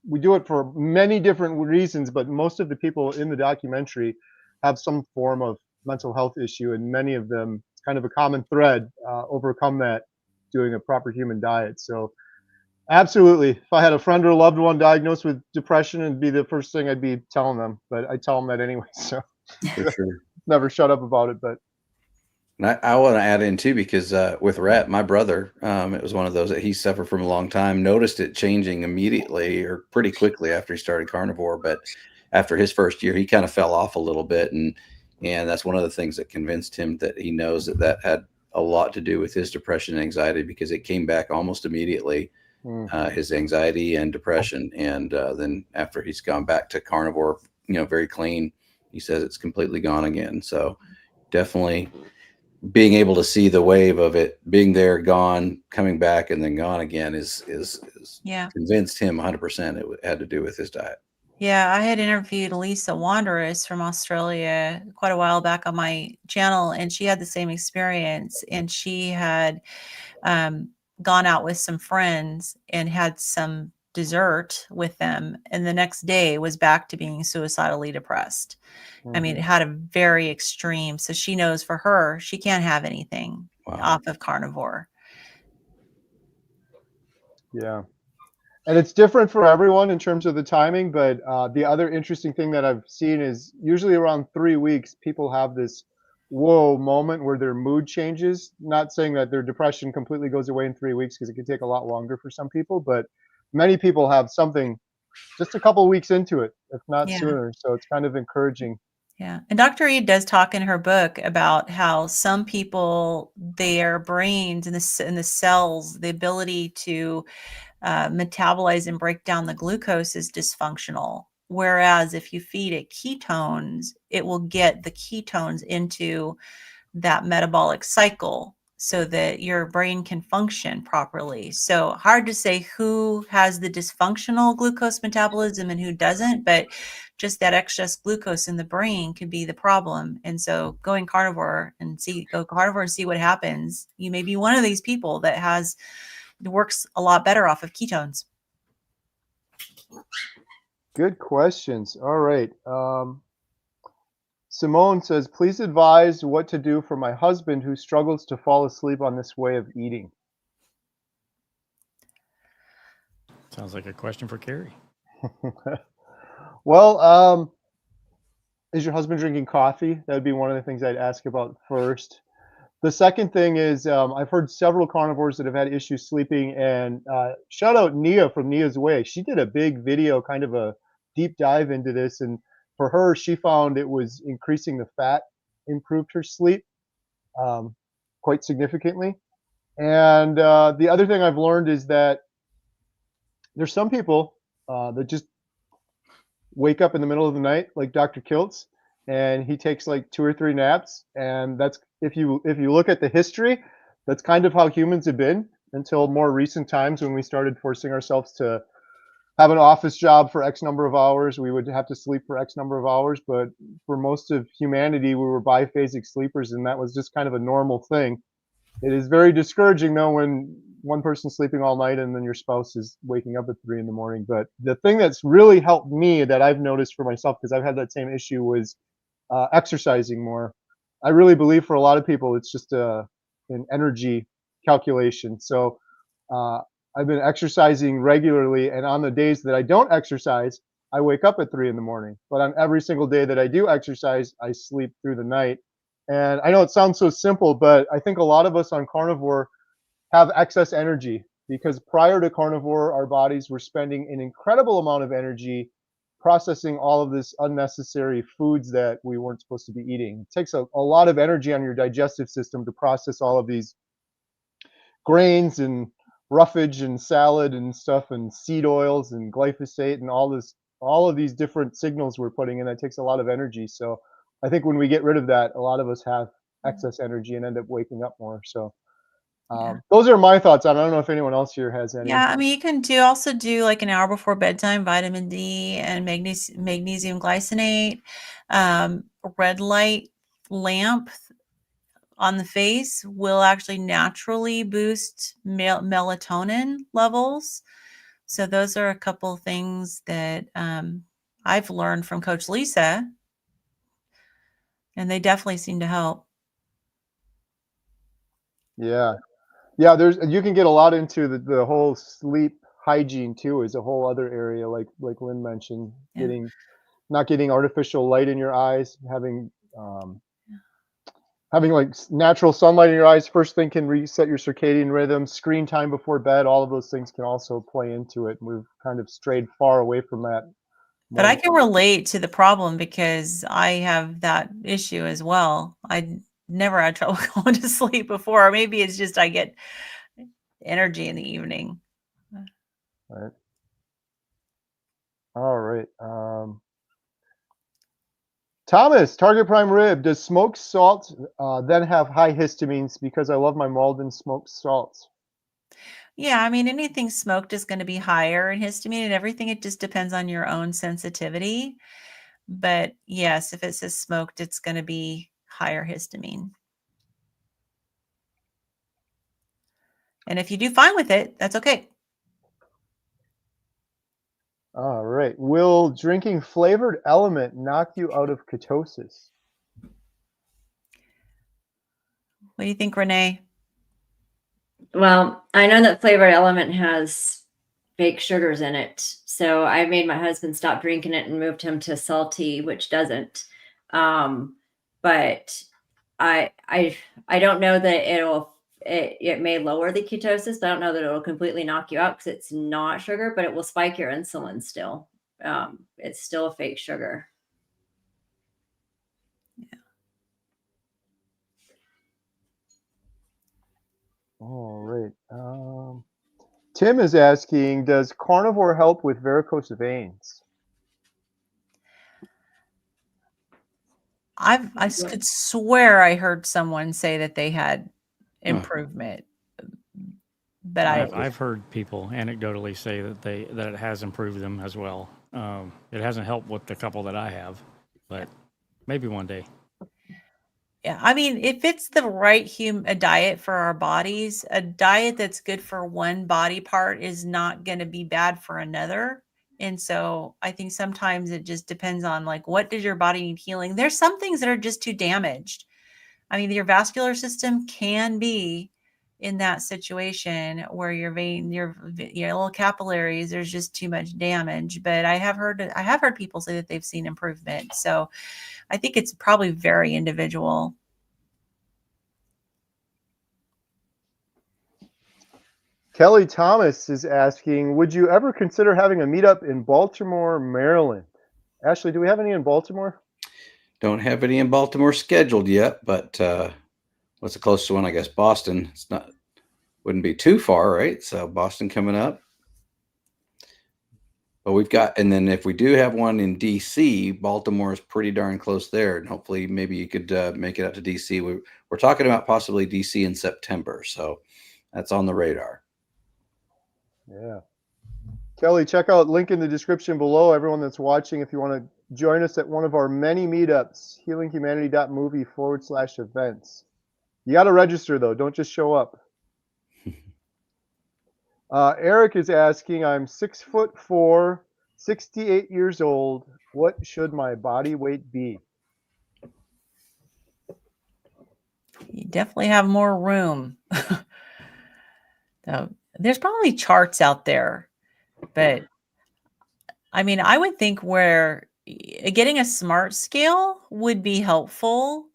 we do it for many different reasons, but most of the people in the documentary have some form of mental health issue, and many of them, it's kind of a common thread, overcome that doing a proper human diet. So absolutely, if I had a friend or a loved one diagnosed with depression, it'd be the first thing I'd be telling them, but I tell them that anyway, so For sure. never shut up about it. But And I want to add in too, because with Rhett, my brother, it was one of those that he suffered from a long time, noticed it changing immediately or pretty quickly after he started carnivore. But after his first year, he kind of fell off a little bit. And that's one of the things that convinced him that he knows that had a lot to do with his depression and anxiety, because it came back almost immediately, his anxiety and depression. And then after he's gone back to carnivore, very clean, he says it's completely gone again. So definitely being able to see the wave of it being there, gone, coming back, and then gone again is convinced him 100% it had to do with his diet. Yeah, I had interviewed Lisa Wanderers from Australia quite a while back on my channel, and she had the same experience. And she had gone out with some friends and had some dessert with them, and the next day was back to being suicidally depressed. I mean, it had a very extreme. So she knows for her, she can't have anything off of carnivore. Yeah. And it's different for everyone in terms of the timing. But the other interesting thing that I've seen is usually around 3 weeks, people have this whoa moment where their mood changes. Not saying that their depression completely goes away in 3 weeks, because it can take a lot longer for some people. But many people have something just a couple weeks into it, if not sooner. So it's kind of encouraging. Yeah. And Dr. Reed does talk in her book about how some people, their brains and the cells, the ability to metabolize and break down the glucose is dysfunctional. Whereas if you feed it ketones, it will get the ketones into that metabolic cycle so that your brain can function properly. So hard to say who has the dysfunctional glucose metabolism and who doesn't, but just that excess glucose in the brain could be the problem. And so go carnivore and see what happens. You may be one of these people that works a lot better off of ketones. Good questions. All right. Simone says, please advise what to do for my husband who struggles to fall asleep on this way of eating. Sounds like a question for Carrie. Well, is your husband drinking coffee? That would be one of the things I'd ask about first. The second thing is, I've heard several carnivores that have had issues sleeping, and shout out Nia from Nia's Way. She did a big video, kind of a deep dive into this, and for her, she found it was increasing the fat improved her sleep quite significantly. And the other thing I've learned is that there's some people that just wake up in the middle of the night, like Dr. Kiltz, and he takes like 2 or 3 naps. And that's, if you look at the history, that's kind of how humans have been until more recent times, when we started forcing ourselves to have an office job for X number of hours. We would have to sleep for X number of hours. But for most of humanity, we were biphasic sleepers, and that was just kind of a normal thing. It is very discouraging, though, when one person's sleeping all night and then your spouse is waking up at 3 in the morning. But the thing that's really helped me, that I've noticed for myself, because I've had that same issue, was exercising more. I really believe for a lot of people, it's just an energy calculation. So I've been exercising regularly, and on the days that I don't exercise, I wake up at 3 in the morning. But on every single day that I do exercise, I sleep through the night. And I know it sounds so simple, but I think a lot of us on carnivore have excess energy, because prior to carnivore, our bodies were spending an incredible amount of energy processing all of this unnecessary foods that we weren't supposed to be eating. It takes a lot of energy on your digestive system to process all of these grains and roughage and salad and stuff, and seed oils and glyphosate and all of these different signals we're putting in. That takes a lot of energy. So I think when we get rid of that, a lot of us have excess energy and end up waking up more. So those are my thoughts. I don't know if anyone else here has any. Yeah, I mean, you can also do like an hour before bedtime, vitamin D and magnesium glycinate, red light lamp on the face will actually naturally boost melatonin levels. So those are a couple things that I've learned from Coach Lisa, and they definitely seem to help. Yeah, you can get a lot into the whole sleep hygiene too, is a whole other area, like Lynn mentioned, not getting artificial light in your eyes, having Having like natural sunlight in your eyes first thing can reset your circadian rhythm. Screen time before bed, all of those things can also play into it. We've kind of strayed far away from that. But I can relate to the problem because I have that issue as well. I never had trouble going to sleep before. Or maybe it's just I get energy in the evening. Right. All right. Thomas, Target Prime Rib. Does smoked salt then have high histamines? Because I love my Maldon smoked salts. Yeah, I mean, anything smoked is going to be higher in histamine and everything. It just depends on your own sensitivity. But yes, if it says smoked, it's going to be higher histamine. And if you do fine with it, that's okay. All right. Will drinking flavored element knock you out of ketosis? What do you think, Renee? Well, I know that flavored element has fake sugars in it. So I made my husband stop drinking it and moved him to salty, which doesn't. But I don't know that it may lower the ketosis, but I don't know that it'll completely knock you out because it's not sugar, but it will spike your insulin still. It's still a fake sugar. Yeah. All right. Tim is asking, does carnivore help with varicose veins? I could swear I heard someone say that they had improvement, but I've heard people anecdotally say that it has improved them as well. It hasn't helped with the couple that I have, but maybe one day. Yeah, I mean, if it's the right a diet for our bodies, a diet that's good for one body part is not going to be bad for another. And so I think sometimes it just depends on like, what does your body need healing? There's some things that are just too damaged. I mean, your vascular system can be in that situation where your vein, your little capillaries, there's just too much damage. But I have heard people say that they've seen improvement. So I think it's probably very individual. Kelly Thomas is asking, would you ever consider having a meetup in Baltimore, Maryland? Ashley, do we have any in Baltimore? Don't have any in Baltimore scheduled yet, but what's the closest one? I guess Boston. Wouldn't be too far, right? So Boston coming up. But we've got, and then if we do have one in DC, Baltimore is pretty darn close there. And hopefully maybe you could make it out to DC. We're talking about possibly DC in September. So that's on the radar. Yeah. Kelly, check out link in the description below. Everyone that's watching, if you want to join us at one of our many meetups, healinghumanity.movie/events. You got to register though. Don't just show up. Eric is asking, I'm 6'4", 68 years old. What should my body weight be? You definitely have more room. There's probably charts out there, but I mean, I would think where getting a smart scale would be helpful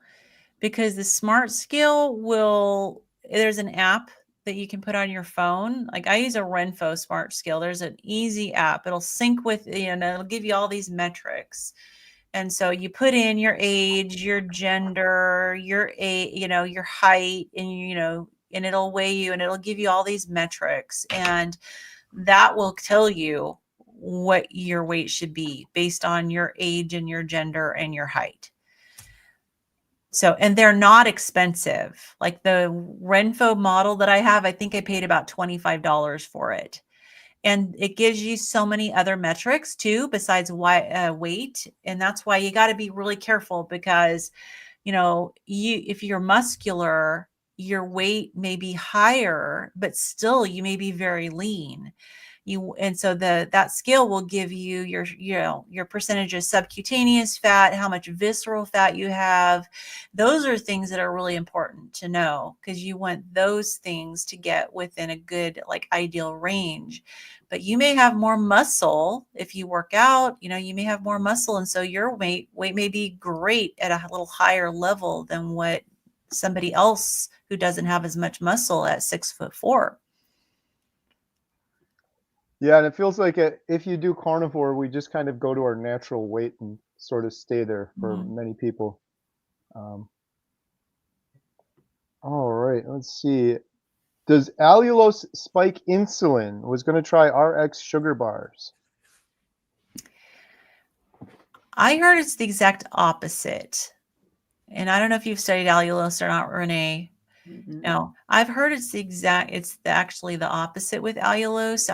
because the smart scale there's an app that you can put on your phone. Like I use a Renpho smart scale. There's an easy app. It'll sync with, it'll give you all these metrics. And so you put in your age, your gender, your height, and and it'll weigh you and it'll give you all these metrics. And that will tell you what your weight should be based on your age and your gender and your height. So, and they're not expensive. Like the Renpho model that I have, I think I paid about $25 for it. And it gives you so many other metrics too, besides weight. And that's why you got to be really careful because, if you're muscular, your weight may be higher, but still you may be very lean. And so that scale will give you your percentage of subcutaneous fat, how much visceral fat you have. Those are things that are really important to know because you want those things to get within a good, like ideal range. But you may have more muscle if you work out, you may have more muscle. And so your weight may be great at a little higher level than what somebody else who doesn't have as much muscle at 6'4". Yeah, and it feels like if you do carnivore, we just kind of go to our natural weight and sort of stay there for many people. All right, let's see. Does allulose spike insulin? Was going to try RX sugar bars. I heard it's the exact opposite. And I don't know if you've studied allulose or not, Renee. No, I've heard it's actually the opposite with allulose.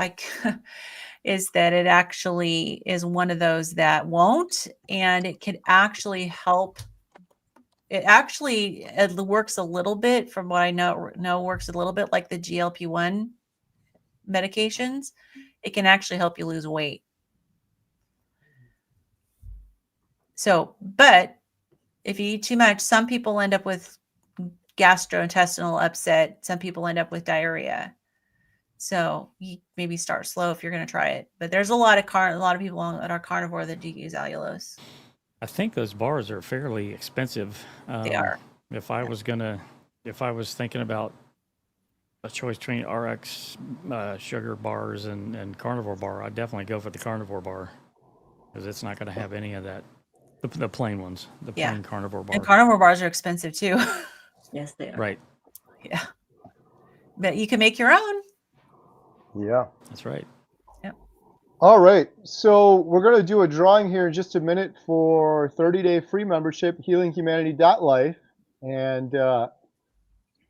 Is that it actually is one of those that won't, and it could actually help. It works a little bit, from what I know works a little bit like the GLP-1 medications. It can actually help you lose weight. So, but if you eat too much, some people end up with gastrointestinal upset. Some people end up with diarrhea. So you maybe start slow if you're going to try it. But there's a lot of people that are carnivore that do use allulose. I think those bars are fairly expensive. They are. If I was thinking about a choice between RX sugar bars and Carnivore Bar, I'd definitely go for the Carnivore Bar, because it's not going to have any of that. The plain ones, the plain Carnivore Bar. And Carnivore bars are expensive too. Yes, they are. Right. Yeah. But you can make your own. Yeah. That's right. Yep. All right. So we're going to do a drawing here in just a minute for 30-day free membership, healinghumanity.life. And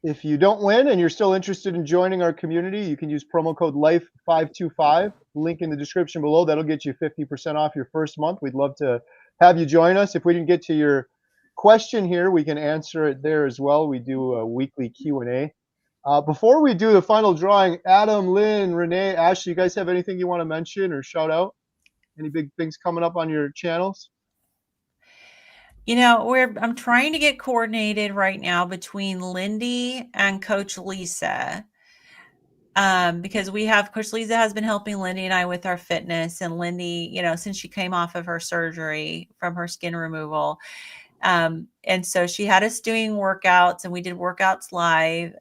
if you don't win and you're still interested in joining our community, you can use promo code LIFE525, link in the description below. That'll get you 50% off your first month. We'd love to have you join us. If we didn't get to your question here, we can answer it there as well. We do a weekly Q&A. Before we do the final drawing, Adam, Lynn, Renee, Ashley, you guys have anything you want to mention or shout out? Any big things coming up on your channels? You know, I'm trying to get coordinated right now between Lindy and Coach Lisa. Because Coach Lisa has been helping Lindy and I with our fitness, and Lindy, you know, since she came off of her surgery from her skin removal. And so she had us doing workouts, and we did workouts live,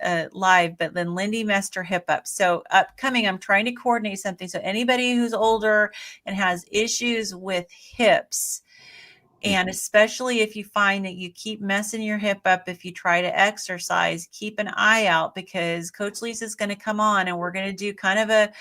but then Lindy messed her hip up. So upcoming, I'm trying to coordinate something. So anybody who's older and has issues with hips, and especially if you find that you keep messing your hip up, if you try to exercise, keep an eye out, because Coach Lisa's going to come on and we're going to do kind of a,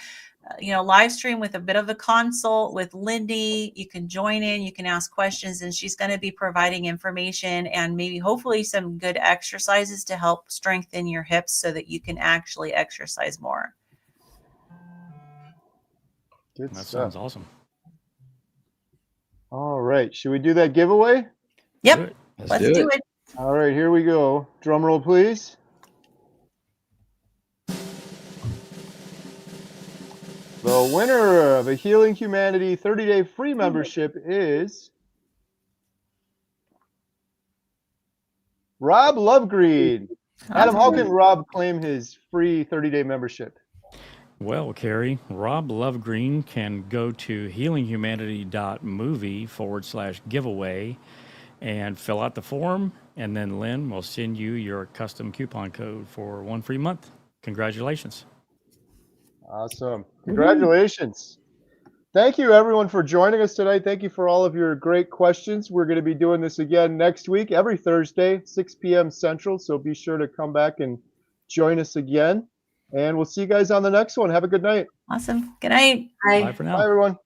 live stream with a bit of a consult with Lindy. You can join in, you can ask questions, and she's going to be providing information and maybe hopefully some good exercises to help strengthen your hips so that you can actually exercise more. Good That stuff. sounds awesome. All right. Should we do that giveaway? Yep. Let's do it. All right, here we go. Drum roll, please. The winner of a Healing Humanity 30-day free membership is Rob Lovegreen. Adam, how can Rob claim his free 30-day membership? Well, Carrie, Rob Lovegreen can go to healinghumanity.movie/giveaway and fill out the form, and then Lynn will send you your custom coupon code for 1 free month. Congratulations. Awesome. Congratulations. Thank you, everyone, for joining us tonight. Thank you for all of your great questions. We're going to be doing this again next week, every Thursday, 6 p.m. Central, so be sure to come back and join us again. And we'll see you guys on the next one. Have a good night. Awesome. Good night. Bye. Bye for now. Bye, everyone.